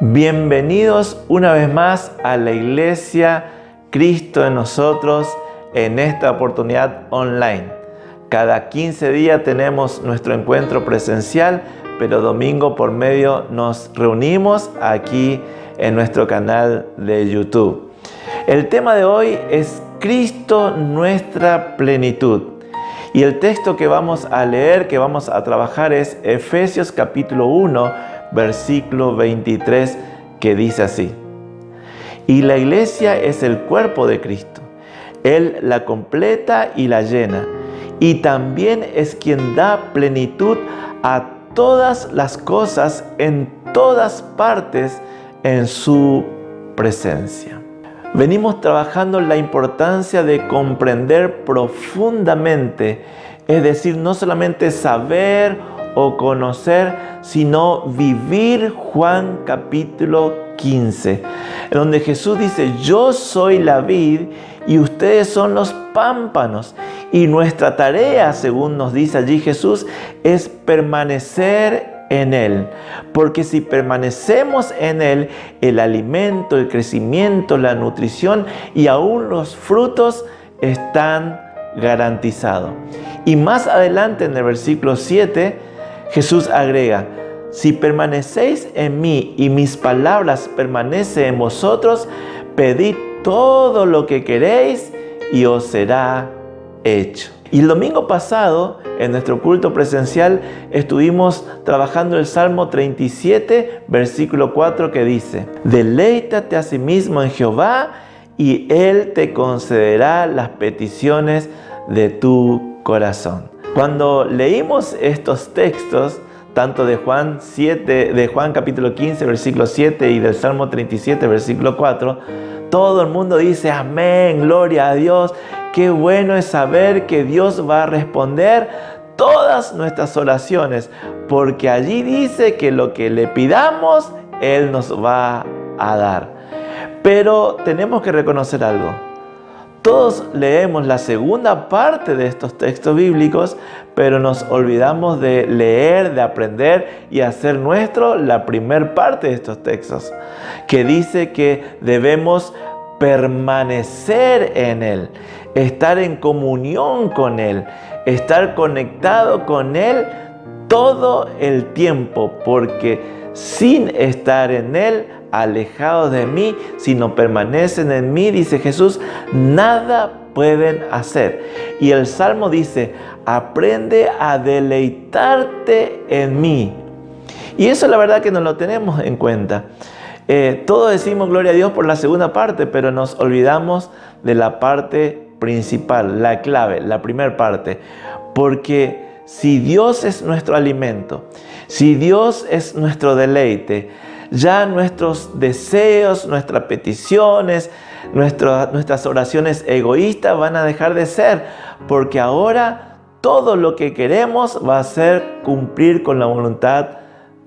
Bienvenidos una vez más a la Iglesia Cristo en nosotros en esta oportunidad online. Cada 15 días tenemos nuestro encuentro presencial, pero domingo por medio nos reunimos aquí en nuestro canal de YouTube. El tema de hoy es Cristo, nuestra plenitud. Y el texto que vamos a leer, que vamos a trabajar es Efesios capítulo 1, versículo 23, que dice así: y la iglesia es el cuerpo de Cristo. Él la completa y la llena, y también es quien da plenitud a todas las cosas en todas partes en su presencia. Venimos trabajando la importancia de comprender profundamente, es decir, no solamente saber o conocer, sino vivir Juan capítulo 15, donde Jesús dice: yo soy la vid y ustedes son los pámpanos. Y nuestra tarea, según nos dice allí Jesús, es permanecer en Él. Porque si permanecemos en Él, el alimento, el crecimiento, la nutrición y aún los frutos están garantizados. Y más adelante en el versículo 7, Jesús agrega: si permanecéis en mí y mis palabras permanecen en vosotros, pedid todo lo que queréis y os será hecho. Y el domingo pasado, en nuestro culto presencial, estuvimos trabajando el Salmo 37, versículo 4, que dice: deleítate a sí mismo en Jehová y Él te concederá las peticiones de tu corazón. Cuando leímos estos textos, tanto de Juan capítulo 15, versículo 7 y del Salmo 37, versículo 4, todo el mundo dice: amén, gloria a Dios. Qué bueno es saber que Dios va a responder todas nuestras oraciones, porque allí dice que lo que le pidamos, Él nos va a dar. Pero tenemos que reconocer algo. Todos leemos la segunda parte de estos textos bíblicos, pero nos olvidamos de leer, de aprender y hacer nuestro la primera parte de estos textos, que dice que debemos permanecer en Él, estar en comunión con Él, estar conectado con Él todo el tiempo, porque sin estar en Él, alejados de mí, si no permanecen en mí, dice Jesús, nada pueden hacer. Y el Salmo dice: aprende a deleitarte en mí. Y eso la verdad que no lo tenemos en cuenta. Todos decimos gloria a Dios por la segunda parte, pero nos olvidamos de la parte principal, la clave, la primera parte. Porque si Dios es nuestro alimento, si Dios es nuestro deleite, ya nuestros deseos, nuestras peticiones, nuestras oraciones egoístas van a dejar de ser, porque ahora todo lo que queremos va a ser cumplir con la voluntad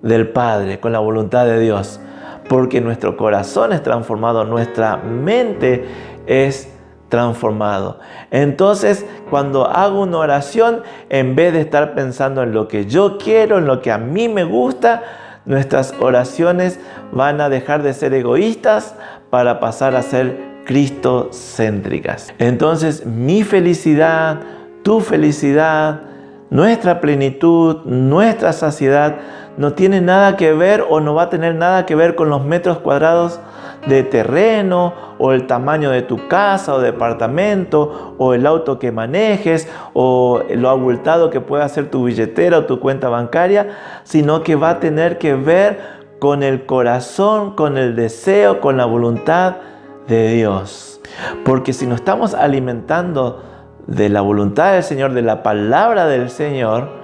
del Padre, con la voluntad de Dios, porque nuestro corazón es transformado, nuestra mente es transformado. Entonces, cuando hago una oración, en vez de estar pensando en lo que yo quiero, en lo que a mí me gusta, nuestras oraciones van a dejar de ser egoístas para pasar a ser cristocéntricas. Entonces, mi felicidad, tu felicidad, nuestra plenitud, nuestra saciedad no tiene nada que ver o no va a tener nada que ver con los metros cuadrados de terreno o el tamaño de tu casa o departamento o el auto que manejes o lo abultado que pueda ser tu billetera o tu cuenta bancaria, sino que va a tener que ver con el corazón, con el deseo, con la voluntad de Dios. Porque si nos estamos alimentando de la voluntad del Señor, de la palabra del Señor,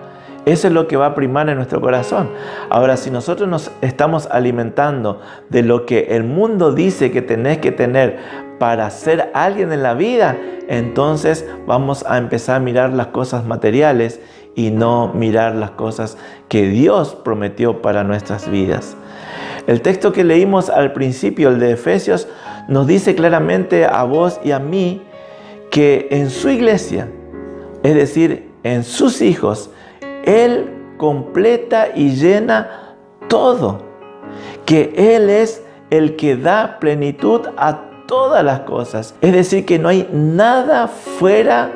eso es lo que va a primar en nuestro corazón. Ahora, si nosotros nos estamos alimentando de lo que el mundo dice que tenés que tener para ser alguien en la vida, entonces vamos a empezar a mirar las cosas materiales y no mirar las cosas que Dios prometió para nuestras vidas. El texto que leímos al principio, el de Efesios, nos dice claramente a vos y a mí que en su iglesia, es decir, en sus hijos, Él completa y llena todo. que Él es el que da plenitud a todas las cosas. Es decir, que no hay nada fuera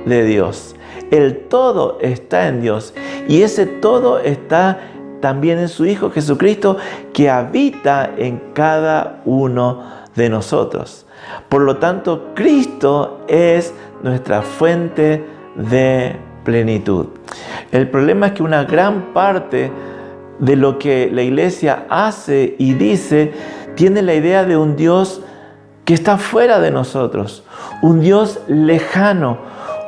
de Dios. El todo está en Dios. Y ese todo está también en su Hijo Jesucristo, que habita en cada uno de nosotros. Por lo tanto, Cristo es nuestra fuente de plenitud. El problema es que una gran parte de lo que la iglesia hace y dice tiene la idea de un Dios que está fuera de nosotros, un Dios lejano,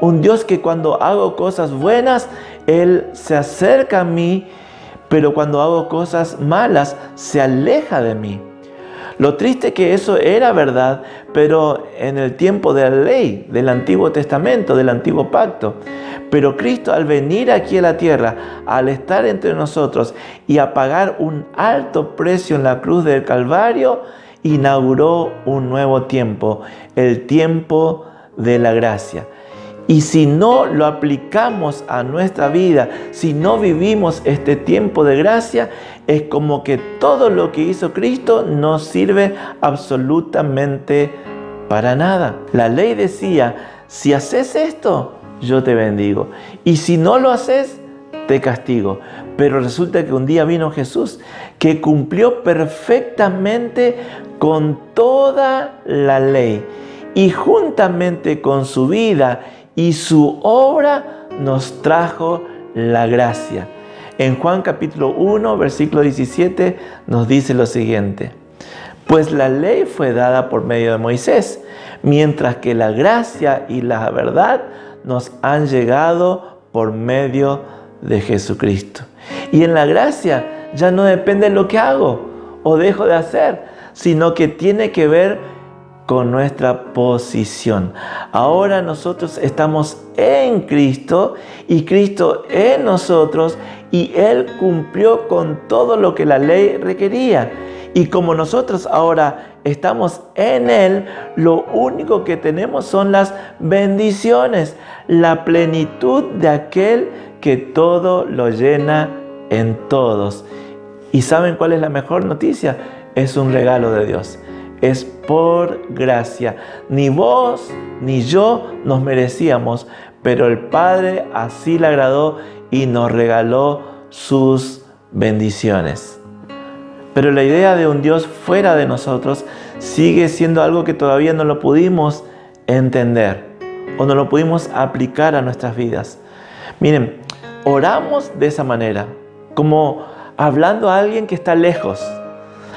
un Dios que cuando hago cosas buenas, Él se acerca a mí, pero cuando hago cosas malas, se aleja de mí. Lo triste es que eso era verdad, pero en el tiempo de la ley, del Antiguo Testamento, del Antiguo Pacto. Pero Cristo, al venir aquí a la tierra, al estar entre nosotros y a pagar un alto precio en la cruz del Calvario, inauguró un nuevo tiempo, el tiempo de la gracia. Y si no lo aplicamos a nuestra vida, si no vivimos este tiempo de gracia, es como que todo lo que hizo Cristo no sirve absolutamente para nada. La ley decía, si haces esto, yo te bendigo. Y si no lo haces, te castigo. Pero resulta que un día vino Jesús, que cumplió perfectamente con toda la ley. Y juntamente con su vida y su obra nos trajo la gracia. En Juan capítulo 1, versículo 17 nos dice lo siguiente: pues la ley fue dada por medio de Moisés, mientras que la gracia y la verdad nos han llegado por medio de Jesucristo. Y en la gracia ya no depende de lo que hago o dejo de hacer, sino que tiene que ver con nuestra posición. Ahora nosotros estamos en Cristo y Cristo en nosotros, y Él cumplió con todo lo que la ley requería. Y como nosotros ahora estamos en Él, lo único que tenemos son las bendiciones, la plenitud de aquel que todo lo llena en todos. ¿Y saben cuál es la mejor noticia? Es un regalo de Dios. Es por gracia. Ni vos ni yo nos merecíamos, pero el Padre así le agradó y nos regaló sus bendiciones. Pero la idea de un Dios fuera de nosotros sigue siendo algo que todavía no lo pudimos entender o no lo pudimos aplicar a nuestras vidas. Miren, oramos de esa manera, como hablando a alguien que está lejos.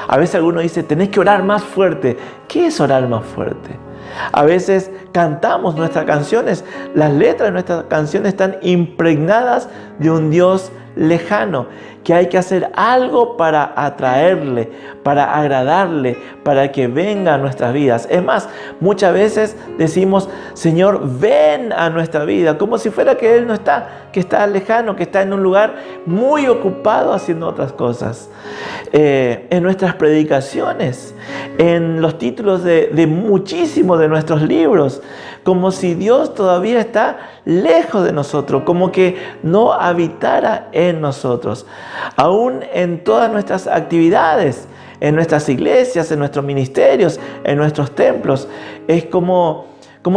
A veces alguno dice, tenés que orar más fuerte. ¿Qué es orar más fuerte? A veces cantamos nuestras canciones, las letras de nuestras canciones están impregnadas de un Dios lejano, que hay que hacer algo para atraerle, para agradarle, para que venga a nuestras vidas. Es más, muchas veces decimos, Señor, ven a nuestra vida, como si fuera que Él no está, que está lejano, que está en un lugar muy ocupado haciendo otras cosas. En nuestras predicaciones, en los títulos de muchísimos de nuestros libros, como si Dios todavía está lejos de nosotros, como que no habitara en nosotros. Aún en todas nuestras actividades, en nuestras iglesias, en nuestros ministerios, en nuestros templos, es como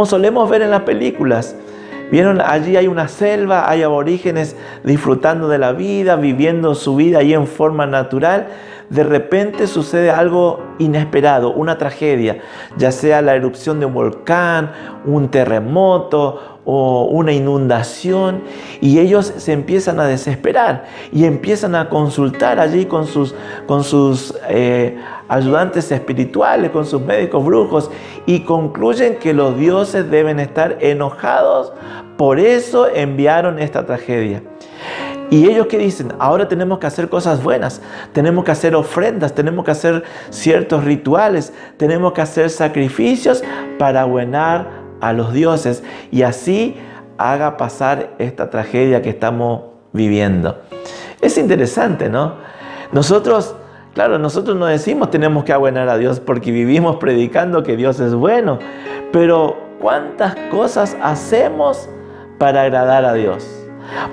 solemos ver en las películas. ¿Vieron? Allí hay una selva, hay aborígenes disfrutando de la vida, viviendo su vida ahí en forma natural. De repente sucede algo inesperado, una tragedia, ya sea la erupción de un volcán, un terremoto o una inundación, y ellos se empiezan a desesperar y empiezan a consultar allí con sus ayudantes espirituales, con sus médicos brujos, y concluyen que los dioses deben estar enojados, por eso enviaron esta tragedia. Y ellos, ¿qué dicen? Ahora tenemos que hacer cosas buenas, tenemos que hacer ofrendas, tenemos que hacer ciertos rituales, tenemos que hacer sacrificios para abuenar a los dioses, y así haga pasar esta tragedia que estamos viviendo. Es interesante, ¿no? Nosotros no decimos tenemos que abuenar a Dios porque vivimos predicando que Dios es bueno, pero ¿cuántas cosas hacemos para agradar a Dios?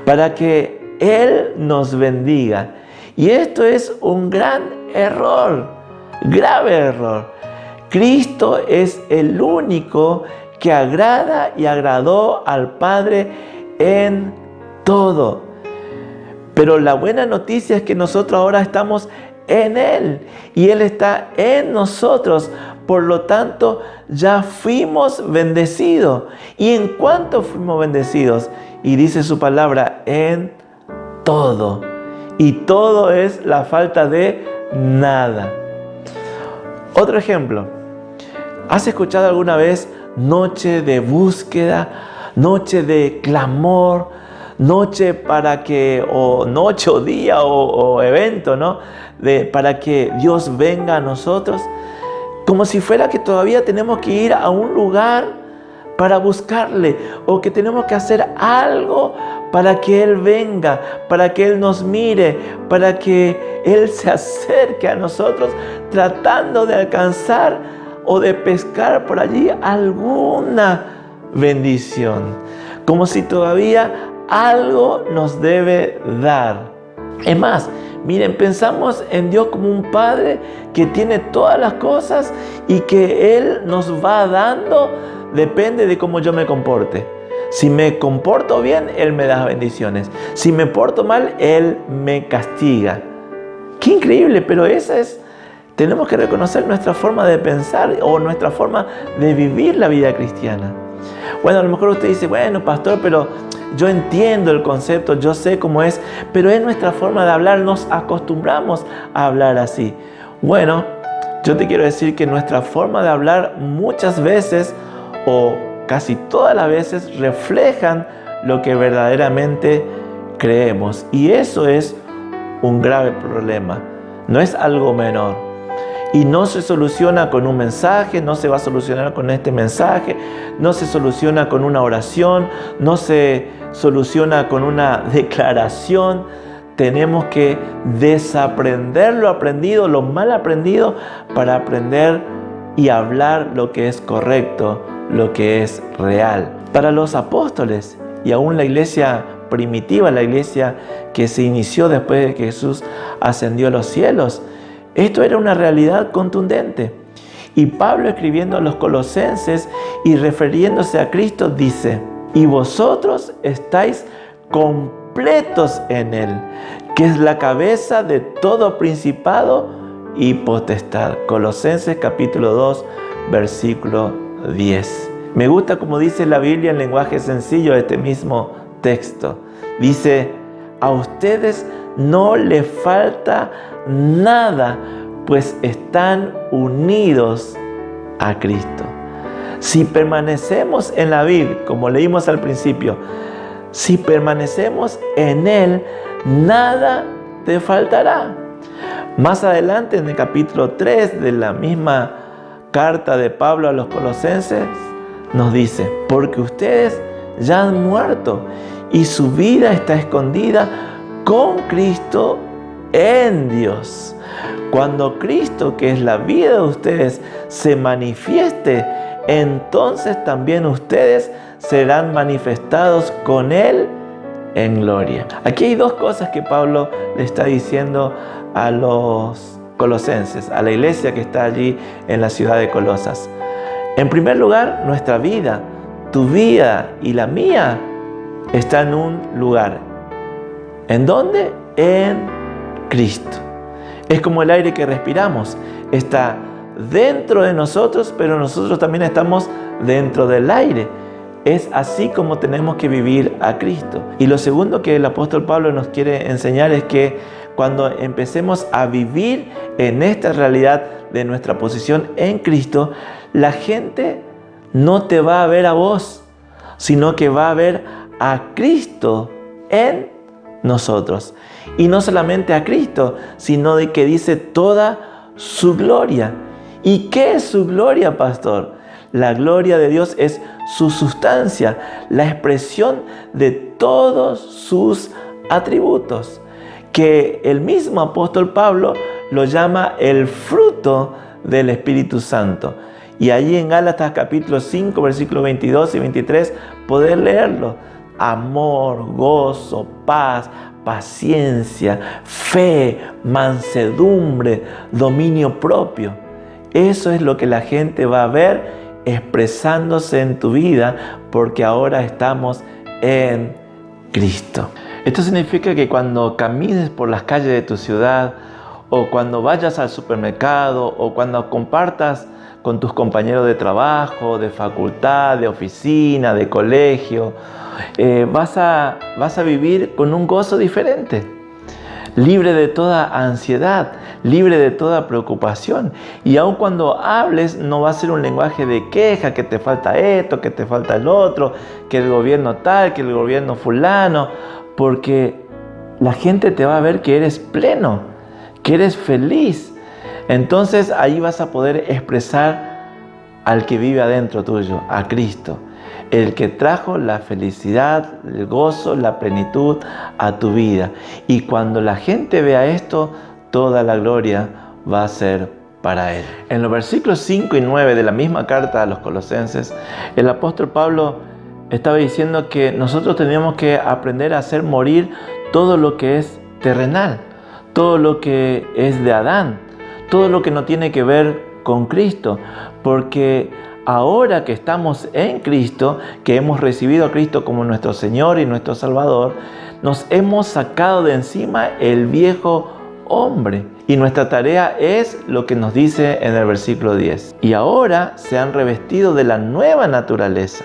Para que Él nos bendiga. Y esto es un gran error, grave error. Cristo es el único que agrada y agradó al Padre en todo. Pero la buena noticia es que nosotros ahora estamos en Él y Él está en nosotros. Por lo tanto, ya fuimos bendecidos. ¿Y en cuánto fuimos bendecidos? Y dice su palabra, en todo. Y todo es la falta de nada. Otro ejemplo. ¿Has escuchado alguna vez noche de búsqueda, noche de clamor, noche para que, o noche o día o evento, ¿no? Para que Dios venga a nosotros? Como si fuera que todavía tenemos que ir a un lugar para buscarle, o que tenemos que hacer algo para que Él venga, para que Él nos mire, para que Él se acerque a nosotros, tratando de alcanzar o de pescar por allí alguna bendición. Como si todavía algo nos debe dar. Es más, miren, pensamos en Dios como un Padre que tiene todas las cosas y que Él nos va dando, depende de cómo yo me comporte. Si me comporto bien, Él me da bendiciones. Si me porto mal, Él me castiga. ¡Qué increíble! Pero tenemos que reconocer nuestra forma de pensar o nuestra forma de vivir la vida cristiana. Bueno, a lo mejor usted dice, bueno, pastor, pero yo entiendo el concepto, yo sé cómo es, pero es nuestra forma de hablar, nos acostumbramos a hablar así. Bueno, yo te quiero decir que nuestra forma de hablar muchas veces, o casi todas las veces, reflejan lo que verdaderamente creemos. Y eso es un grave problema, no es algo menor. Y no se soluciona con un mensaje, no se va a solucionar con este mensaje, no se soluciona con una oración, no se soluciona con una declaración. Tenemos que desaprender lo aprendido, lo mal aprendido, para aprender y hablar lo que es correcto, lo que es real. Para los apóstoles y aún la iglesia primitiva, la iglesia que se inició después de que Jesús ascendió a los cielos, esto era una realidad contundente. Y Pablo, escribiendo a los colosenses y refiriéndose a Cristo, dice: y vosotros estáis completos en Él, que es la cabeza de todo principado y potestad. Colosenses capítulo 2, versículo 10. Me gusta como dice la Biblia en lenguaje sencillo este mismo texto. Dice: a ustedes no les falta nada, pues están unidos a Cristo. Si permanecemos en la vid, como leímos al principio, si permanecemos en Él, nada te faltará. Más adelante, en el capítulo 3 de la misma carta de Pablo a los colosenses, nos dice: porque ustedes ya han muerto y su vida está escondida con Cristo en Dios. Cuando Cristo, que es la vida de ustedes, se manifieste, entonces también ustedes serán manifestados con Él en gloria. Aquí hay dos cosas que Pablo le está diciendo a los colosenses, a la iglesia que está allí en la ciudad de Colosas. En primer lugar, nuestra vida, tu vida y la mía, está en un lugar. ¿En dónde? En Cristo. Es como el aire que respiramos. Está dentro de nosotros, pero nosotros también estamos dentro del aire. Es así como tenemos que vivir a Cristo. Y lo segundo que el apóstol Pablo nos quiere enseñar es que cuando empecemos a vivir en esta realidad de nuestra posición en Cristo, la gente no te va a ver a vos, sino que va a ver a Cristo en nosotros. Y no solamente a Cristo, sino de que dice toda su gloria. ¿Y qué es su gloria, pastor? La gloria de Dios es su sustancia, la expresión de todos sus atributos, que el mismo apóstol Pablo lo llama el fruto del Espíritu Santo. Y allí en Gálatas capítulo 5, versículos 22 y 23, poder leerlo. Amor, gozo, paz, paciencia, fe, mansedumbre, dominio propio. Eso es lo que la gente va a ver expresándose en tu vida, porque ahora estamos en Cristo. Esto significa que cuando camines por las calles de tu ciudad, o cuando vayas al supermercado, o cuando compartas con tus compañeros de trabajo, de facultad, de oficina, de colegio, vas a vivir con un gozo diferente, libre de toda ansiedad, libre de toda preocupación. Y aun cuando hables, no va a ser un lenguaje de queja, que te falta esto, que te falta el otro, que el gobierno tal, que el gobierno fulano, porque la gente te va a ver que eres pleno, que eres feliz. Entonces ahí vas a poder expresar al que vive adentro tuyo, a Cristo, el que trajo la felicidad, el gozo, la plenitud a tu vida. Y cuando la gente vea esto, toda la gloria va a ser para Él. En los versículos 5 y 9 de la misma carta a los Colosenses, el apóstol Pablo estaba diciendo que nosotros teníamos que aprender a hacer morir todo lo que es terrenal, todo lo que es de Adán, todo lo que no tiene que ver con Cristo, porque ahora que estamos en Cristo, que hemos recibido a Cristo como nuestro Señor y nuestro Salvador, nos hemos sacado de encima el viejo hombre. Y nuestra tarea es lo que nos dice en el versículo 10. Y ahora se han revestido de la nueva naturaleza,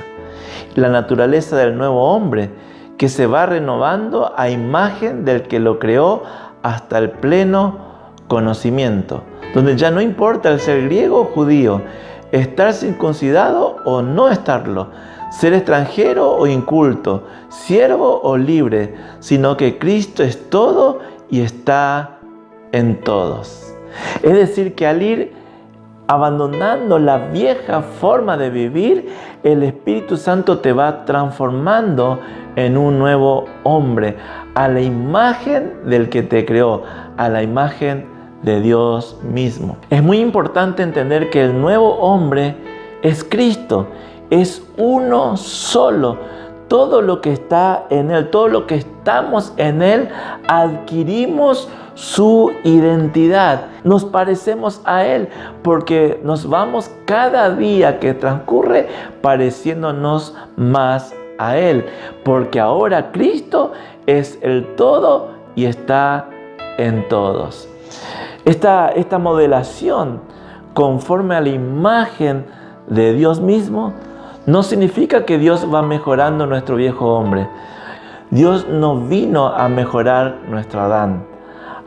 la naturaleza del nuevo hombre, que se va renovando a imagen del que lo creó hasta el pleno conocimiento, donde ya no importa el ser griego o judío, estar circuncidado o no estarlo, ser extranjero o inculto, siervo o libre, sino que Cristo es todo y está en todos. Es decir, que al ir abandonando la vieja forma de vivir, el Espíritu Santo te va transformando en un nuevo hombre, a la imagen del que te creó, a la imagen de Dios mismo. Es muy importante entender que el nuevo hombre es Cristo, es uno solo. Todo lo que está en Él, todo lo que estamos en Él, adquirimos su identidad. Nos parecemos a Él porque nos vamos cada día que transcurre pareciéndonos más a Él, porque ahora Cristo es el todo y está en todos. Esta modelación conforme a la imagen de Dios mismo no significa que Dios va mejorando nuestro viejo hombre. Dios no vino a mejorar nuestro Adán.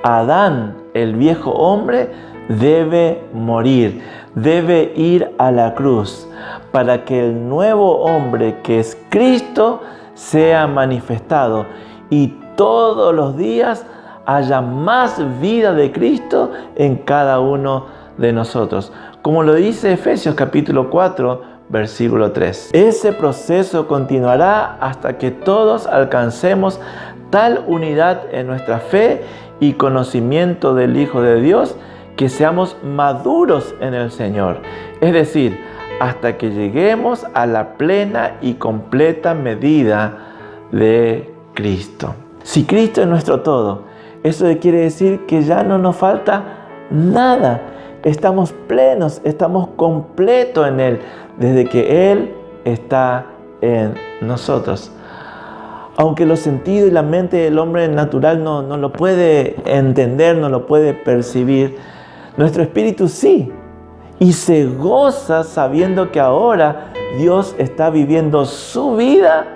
Adán, el viejo hombre, debe morir, debe ir a la cruz para que el nuevo hombre, que es Cristo, sea manifestado y todos los días haya más vida de Cristo en cada uno de nosotros. Como lo dice Efesios capítulo 4, versículo 3. Ese proceso continuará hasta que todos alcancemos tal unidad en nuestra fe y conocimiento del Hijo de Dios, que seamos maduros en el Señor. Es decir, hasta que lleguemos a la plena y completa medida de Cristo. Si Cristo es nuestro todo, eso quiere decir que ya no nos falta nada. Estamos plenos, estamos completos en Él, desde que Él está en nosotros. Aunque los sentidos y la mente del hombre natural no lo puede entender, no lo puede percibir, nuestro espíritu sí. Y se goza sabiendo que ahora Dios está viviendo su vida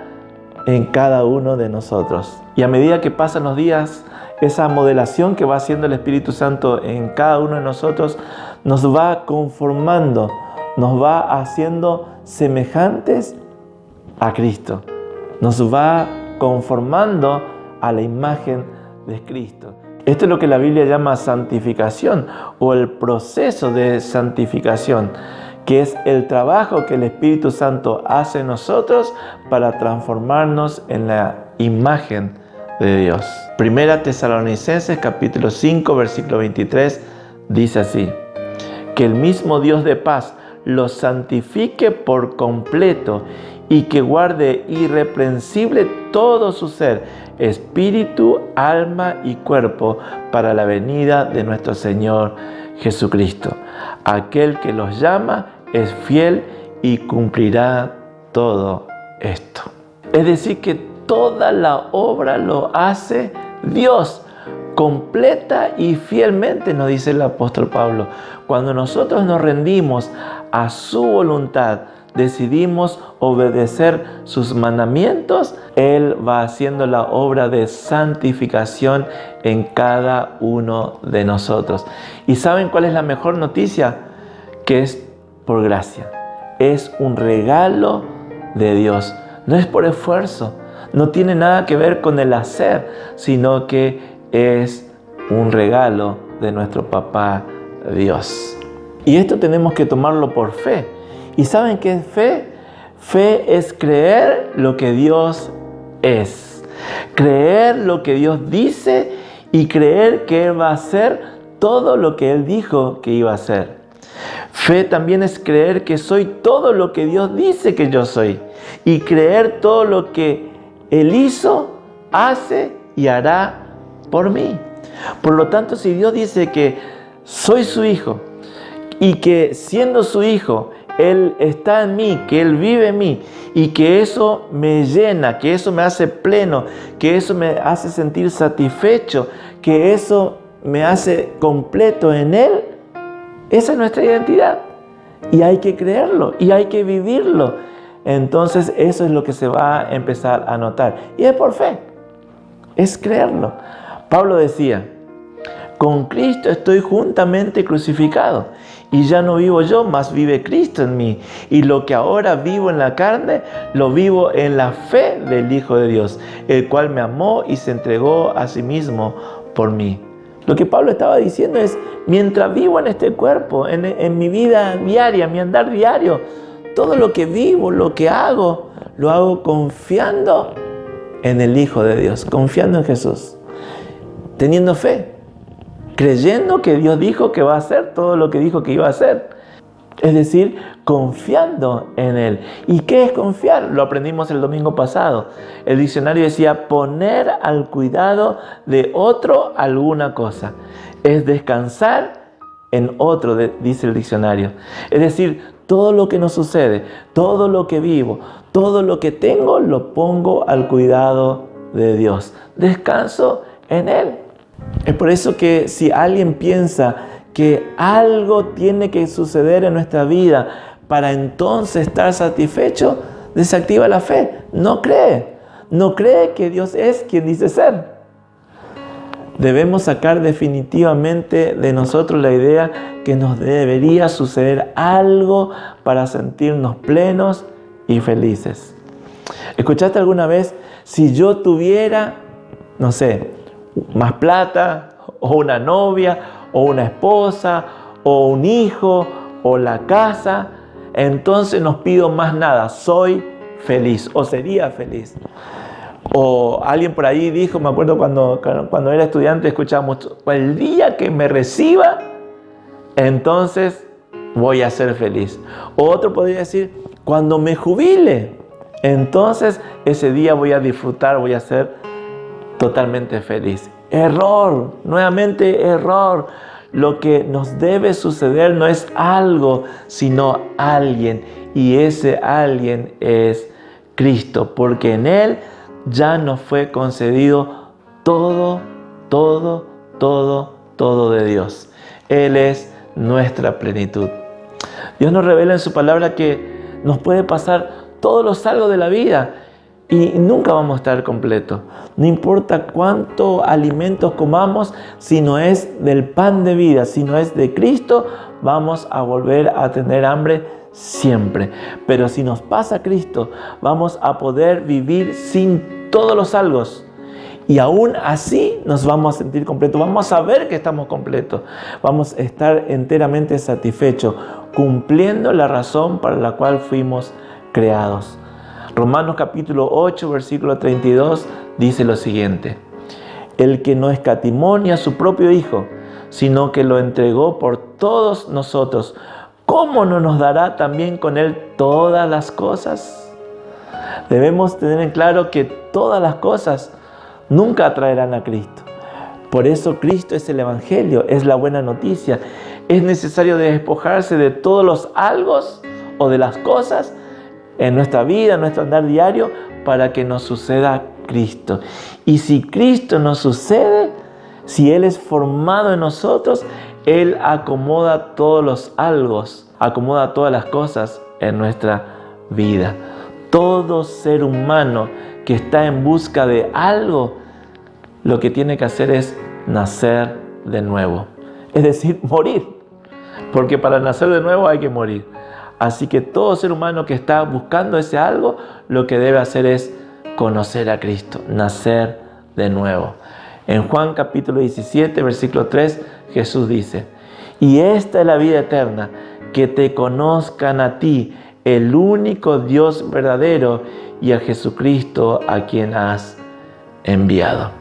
en cada uno de nosotros. Y a medida que pasan los días, esa modelación que va haciendo el Espíritu Santo en cada uno de nosotros nos va conformando, nos va haciendo semejantes a Cristo, nos va conformando a la imagen de Cristo. Esto es lo que la Biblia llama santificación o el proceso de santificación, que es el trabajo que el Espíritu Santo hace en nosotros para transformarnos en la imagen de Dios. Primera Tesalonicenses capítulo 5 versículo 23 dice así: que el mismo Dios de paz los santifique por completo y que guarde irreprensible todo su ser, espíritu, alma y cuerpo, para la venida de nuestro Señor Jesucristo. Aquel que los llama es fiel y cumplirá todo esto. Es decir, que toda la obra lo hace Dios, completa y fielmente, nos dice el apóstol Pablo. Cuando nosotros nos rendimos a su voluntad, decidimos obedecer sus mandamientos, Él va haciendo la obra de santificación en cada uno de nosotros. ¿Y saben cuál es la mejor noticia? Que es por gracia. Es un regalo de Dios. No es por esfuerzo. No tiene nada que ver con el hacer, sino que es un regalo de nuestro Papá Dios. Y esto tenemos que tomarlo por fe. ¿Y saben qué es fe? Fe es creer lo que Dios es. Creer lo que Dios dice y creer que Él va a hacer todo lo que Él dijo que iba a hacer. Fe también es creer que soy todo lo que Dios dice que yo soy. Y creer todo lo que Él hizo, hace y hará por mí. Por lo tanto, si Dios dice que soy su hijo y que siendo su hijo, Él está en mí, que Él vive en mí y que eso me llena, que eso me hace pleno, que eso me hace sentir satisfecho, que eso me hace completo en Él, esa es nuestra identidad. Y hay que creerlo y hay que vivirlo. Entonces eso es lo que se va a empezar a notar. Y es por fe, es creerlo. Pablo decía, con Cristo estoy juntamente crucificado. Y ya no vivo yo, mas vive Cristo en mí. Y lo que ahora vivo en la carne, lo vivo en la fe del Hijo de Dios, el cual me amó y se entregó a sí mismo por mí. Lo que Pablo estaba diciendo es, mientras vivo en este cuerpo, en mi vida diaria, mi andar diario, todo lo que vivo, lo que hago, lo hago confiando en el Hijo de Dios, confiando en Jesús, teniendo fe, creyendo que Dios dijo que va a hacer todo lo que dijo que iba a hacer. Es decir, confiando en Él. ¿Y qué es confiar? Lo aprendimos el domingo pasado. El diccionario decía poner al cuidado de otro alguna cosa. Es descansar en otro, dice el diccionario. Es decir, todo lo que nos sucede, todo lo que vivo, todo lo que tengo, lo pongo al cuidado de Dios. Descanso en Él. Es por eso que si alguien piensa que algo tiene que suceder en nuestra vida para entonces estar satisfecho, desactiva la fe. No cree que Dios es quien dice ser. Debemos sacar definitivamente de nosotros la idea que nos debería suceder algo para sentirnos plenos y felices. ¿Escuchaste alguna vez? Si yo tuviera, no sé, más plata, o una novia, o una esposa, o un hijo, o la casa, entonces no pido más nada, soy feliz, o sería feliz. O alguien por ahí dijo, me acuerdo cuando era estudiante, escuchaba mucho, el día que me reciba, entonces voy a ser feliz. O otro podría decir, cuando me jubile, entonces ese día voy a disfrutar, voy a ser totalmente feliz. Error, nuevamente error. Lo que nos debe suceder no es algo, sino alguien. Y ese alguien es Cristo, porque en Él ya nos fue concedido todo de Dios. Él es nuestra plenitud. Dios nos revela en su palabra que nos puede pasar todos los algo de la vida y nunca vamos a estar completos. No importa cuánto alimentos comamos, si no es del pan de vida, si no es de Cristo, vamos a volver a tener hambre siempre. Pero si nos pasa Cristo, vamos a poder vivir sin todos los algos. Y aún así nos vamos a sentir completos. Vamos a saber que estamos completos. Vamos a estar enteramente satisfechos, cumpliendo la razón para la cual fuimos creados. Romanos capítulo 8, versículo 32 dice lo siguiente: el que no escatimó ni a su propio Hijo, sino que lo entregó por todos nosotros, ¿cómo no nos dará también con Él todas las cosas? Debemos tener en claro que todas las cosas nunca atraerán a Cristo. Por eso Cristo es el Evangelio, es la buena noticia. Es necesario despojarse de todos los algos o de las cosas en nuestra vida, en nuestro andar diario, para que nos suceda Cristo. Y si Cristo nos sucede, si Él es formado en nosotros, Él acomoda todos los algos, acomoda todas las cosas en nuestra vida. Todo ser humano que está en busca de algo, lo que tiene que hacer es nacer de nuevo. Es decir, morir. Porque para nacer de nuevo hay que morir. Así que todo ser humano que está buscando ese algo, lo que debe hacer es conocer a Cristo, nacer de nuevo. En Juan capítulo 17, versículo 3, Jesús dice: y esta es la vida eterna, que te conozcan a ti, el único Dios verdadero, y a Jesucristo a quien has enviado.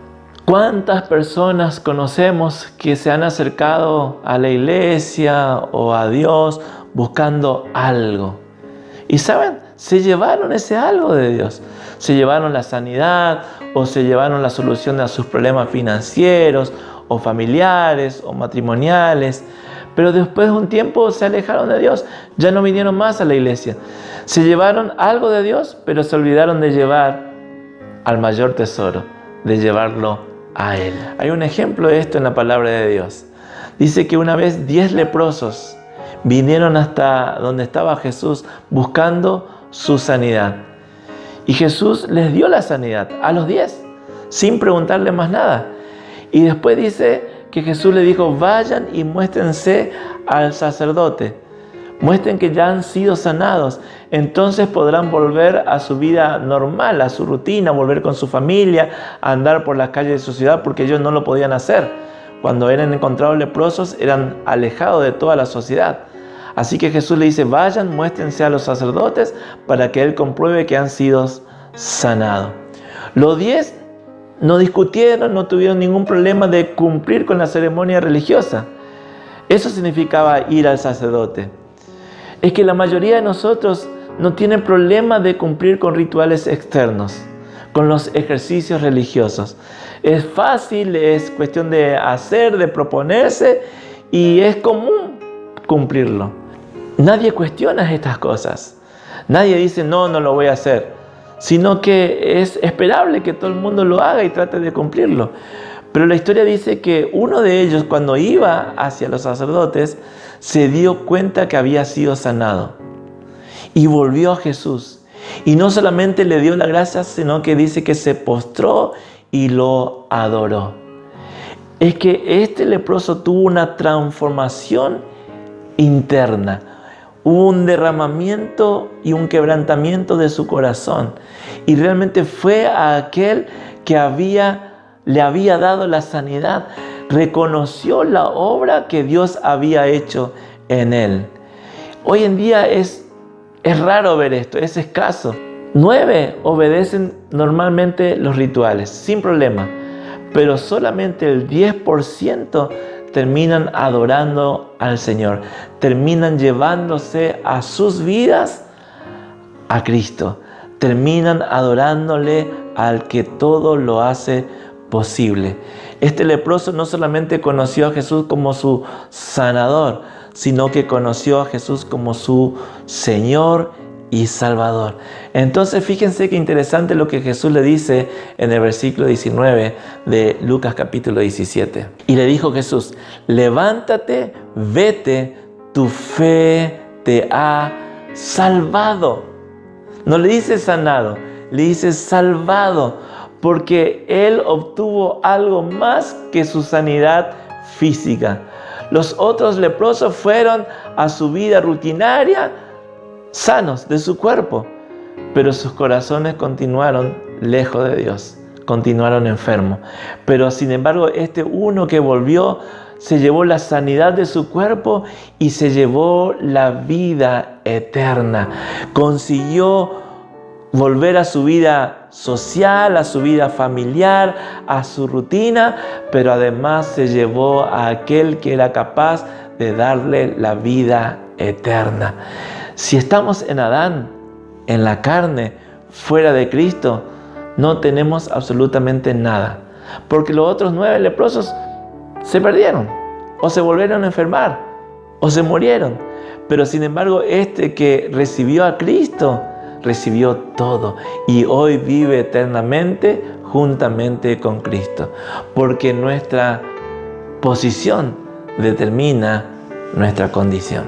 ¿Cuántas personas conocemos que se han acercado a la iglesia o a Dios buscando algo? Y ¿saben? Se llevaron ese algo de Dios. Se llevaron la sanidad o se llevaron la solución a sus problemas financieros o familiares o matrimoniales. Pero después de un tiempo se alejaron de Dios. Ya no vinieron más a la iglesia. Se llevaron algo de Dios, pero se olvidaron de llevar al mayor tesoro, de llevarlo a Él. Hay un ejemplo de esto en la palabra de Dios. Dice que una vez 10 leprosos vinieron hasta donde estaba Jesús buscando su sanidad. Y Jesús les dio la sanidad a los 10, sin preguntarle más nada. Y después dice que Jesús le dijo: vayan y muéstrense al sacerdote. Muestren que ya han sido sanados. Entonces podrán volver a su vida normal, a su rutina, volver con su familia, a andar por las calles de su ciudad, porque ellos no lo podían hacer. Cuando eran encontrados leprosos, eran alejados de toda la sociedad. Así que Jesús le dice: vayan, muéstrense a los sacerdotes para que Él compruebe que han sido sanados. Los 10 no discutieron, no tuvieron ningún problema de cumplir con la ceremonia religiosa. Eso significaba ir al sacerdote. Es que la mayoría de nosotros no tienen problema de cumplir con rituales externos, con los ejercicios religiosos. Es fácil, es cuestión de hacer, de proponerse, y es común cumplirlo. Nadie cuestiona estas cosas. Nadie dice: no lo voy a hacer. Sino que es esperable que todo el mundo lo haga y trate de cumplirlo. Pero la historia dice que uno de ellos, cuando iba hacia los sacerdotes, se dio cuenta que había sido sanado. Y volvió a Jesús. Y no solamente le dio la gracia, sino que dice que se postró y lo adoró. Es que este leproso tuvo una transformación interna. Hubo un derramamiento y un quebrantamiento de su corazón. Y realmente fue a aquel que le había dado la sanidad. Reconoció la obra que Dios había hecho en él. Hoy en día es raro ver esto, es escaso. 9 obedecen normalmente los rituales, sin problema. Pero solamente el 10% terminan adorando al Señor, terminan llevándose a sus vidas a Cristo, terminan adorándole al que todo lo hace posible. Este leproso no solamente conoció a Jesús como su sanador, sino que conoció a Jesús como su Señor y Salvador. Entonces fíjense qué interesante lo que Jesús le dice en el versículo 19 de Lucas capítulo 17. Y le dijo Jesús: levántate, vete, tu fe te ha salvado. No le dice sanado, le dice salvado, porque él obtuvo algo más que su sanidad física. Los otros leprosos fueron a su vida rutinaria, sanos de su cuerpo, pero sus corazones continuaron lejos de Dios, continuaron enfermos. Pero sin embargo, este uno que volvió se llevó la sanidad de su cuerpo y se llevó la vida eterna. Consiguió volver a su vida social, a su vida familiar, a su rutina, pero además se llevó a aquel que era capaz de darle la vida eterna. Si estamos en Adán, en la carne, fuera de Cristo, no tenemos absolutamente nada. Porque los otros 9 leprosos se perdieron, o se volvieron a enfermar, o se murieron. Pero sin embargo, este que recibió a Cristo, recibió todo. Y hoy vive eternamente juntamente con Cristo. Porque nuestra posición determina nuestra condición.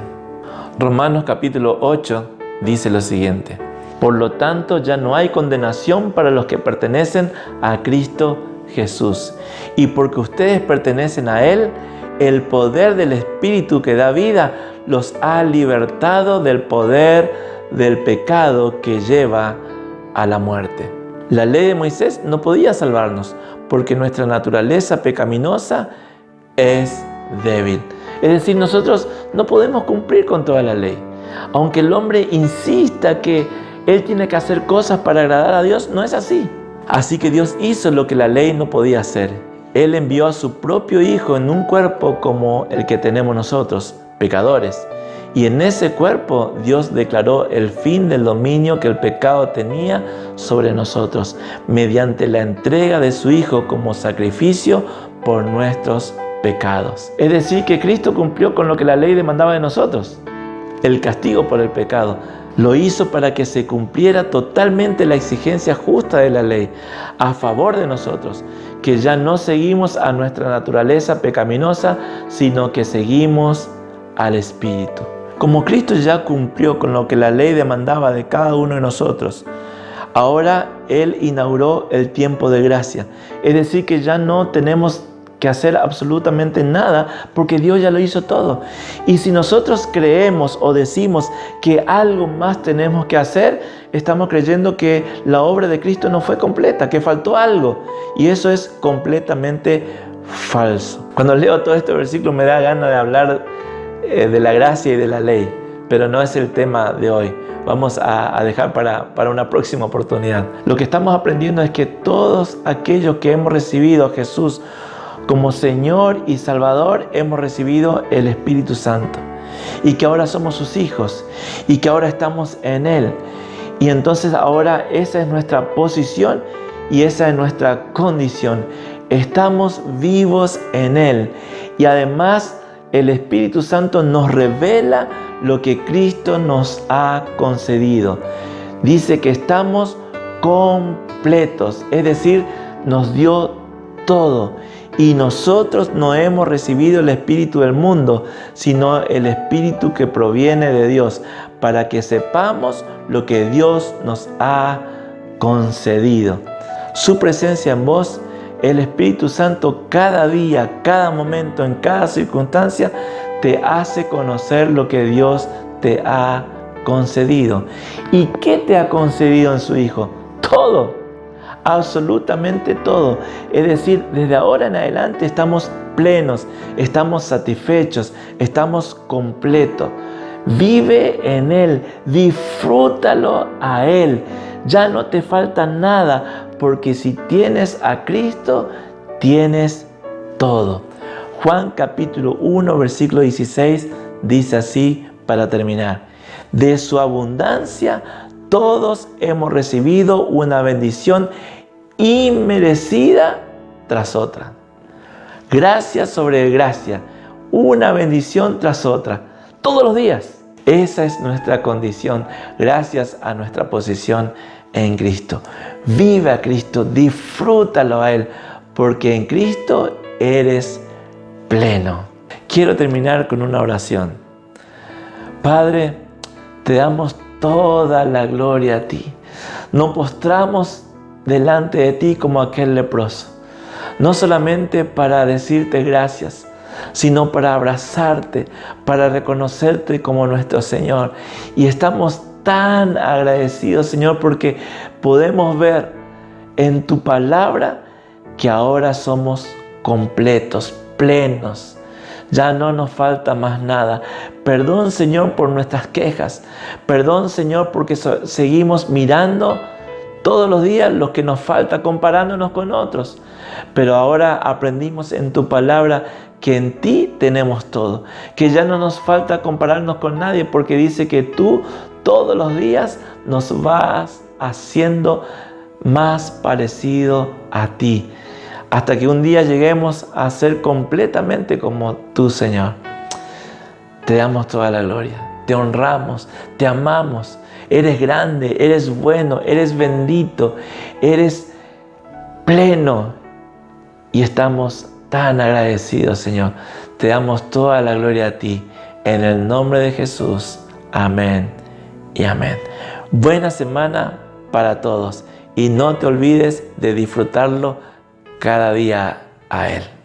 Romanos capítulo 8 dice lo siguiente: por lo tanto, ya no hay condenación para los que pertenecen a Cristo Jesús. Y porque ustedes pertenecen a Él, el poder del Espíritu que da vida los ha libertado del poder del pecado que lleva a la muerte. La ley de Moisés no podía salvarnos porque nuestra naturaleza pecaminosa es débil. Es decir, nosotros no podemos cumplir con toda la ley. Aunque el hombre insista que él tiene que hacer cosas para agradar a Dios, no es así. Así que Dios hizo lo que la ley no podía hacer. Él envió a su propio Hijo en un cuerpo como el que tenemos nosotros, pecadores. Y en ese cuerpo Dios declaró el fin del dominio que el pecado tenía sobre nosotros, mediante la entrega de su Hijo como sacrificio por nuestros pecados. Es decir, que Cristo cumplió con lo que la ley demandaba de nosotros, el castigo por el pecado. Lo hizo para que se cumpliera totalmente la exigencia justa de la ley a favor de nosotros, que ya no seguimos a nuestra naturaleza pecaminosa, sino que seguimos al Espíritu. Como Cristo ya cumplió con lo que la ley demandaba de cada uno de nosotros, ahora Él inauguró el tiempo de gracia. Es decir, que ya no tenemos que hacer absolutamente nada porque Dios ya lo hizo todo. Y si nosotros creemos o decimos que algo más tenemos que hacer, estamos creyendo que la obra de Cristo no fue completa, que faltó algo. Y eso es completamente falso. Cuando leo todo este versículo me da ganas de hablar de la gracia y de la ley, pero no es el tema de hoy. Vamos a dejar para una próxima oportunidad. Lo que estamos aprendiendo es que todos aquellos que hemos recibido a Jesús como Señor y Salvador, hemos recibido el Espíritu Santo. Y que ahora somos sus hijos. Y que ahora estamos en Él. Y entonces ahora esa es nuestra posición y esa es nuestra condición. Estamos vivos en Él. Y además el Espíritu Santo nos revela lo que Cristo nos ha concedido. Dice que estamos completos. Es decir, nos dio todo. Y nosotros no hemos recibido el espíritu del mundo, sino el espíritu que proviene de Dios, para que sepamos lo que Dios nos ha concedido. Su presencia en vos, el Espíritu Santo, cada día, cada momento, en cada circunstancia, te hace conocer lo que Dios te ha concedido. ¿Y qué te ha concedido en su Hijo? Todo. Absolutamente todo. Es decir, desde ahora en adelante estamos plenos, estamos satisfechos, estamos completos. Vive en Él, disfrútalo a Él. Ya no te falta nada, porque si tienes a Cristo, tienes todo. Juan capítulo 1, versículo 16 dice así para terminar: de su abundancia todos hemos recibido una bendición inmerecida tras otra. Gracia sobre gracia, una bendición tras otra, todos los días. Esa es nuestra condición, gracias a nuestra posición en Cristo. Vive a Cristo, disfrútalo a Él, porque en Cristo eres pleno. Quiero terminar con una oración. Padre, te damos toda la gloria a ti. Nos postramos delante de ti como aquel leproso, no solamente para decirte gracias, sino para abrazarte, para reconocerte como nuestro Señor. Y estamos tan agradecidos, Señor, porque podemos ver en tu palabra que ahora somos completos, plenos. Ya no nos falta más nada. Perdón, Señor, por nuestras quejas. Perdón, Señor, porque seguimos mirando todos los días lo que nos falta, comparándonos con otros. Pero ahora aprendimos en tu palabra que en ti tenemos todo. Que ya no nos falta compararnos con nadie, porque dice que tú todos los días nos vas haciendo más parecido a ti, hasta que un día lleguemos a ser completamente como tú, Señor. Te damos toda la gloria, te honramos, te amamos. Eres grande, eres bueno, eres bendito, eres pleno. Y estamos tan agradecidos, Señor. Te damos toda la gloria a ti. En el nombre de Jesús. Amén y amén. Buena semana para todos. Y no te olvides de disfrutarlo cada día a Él.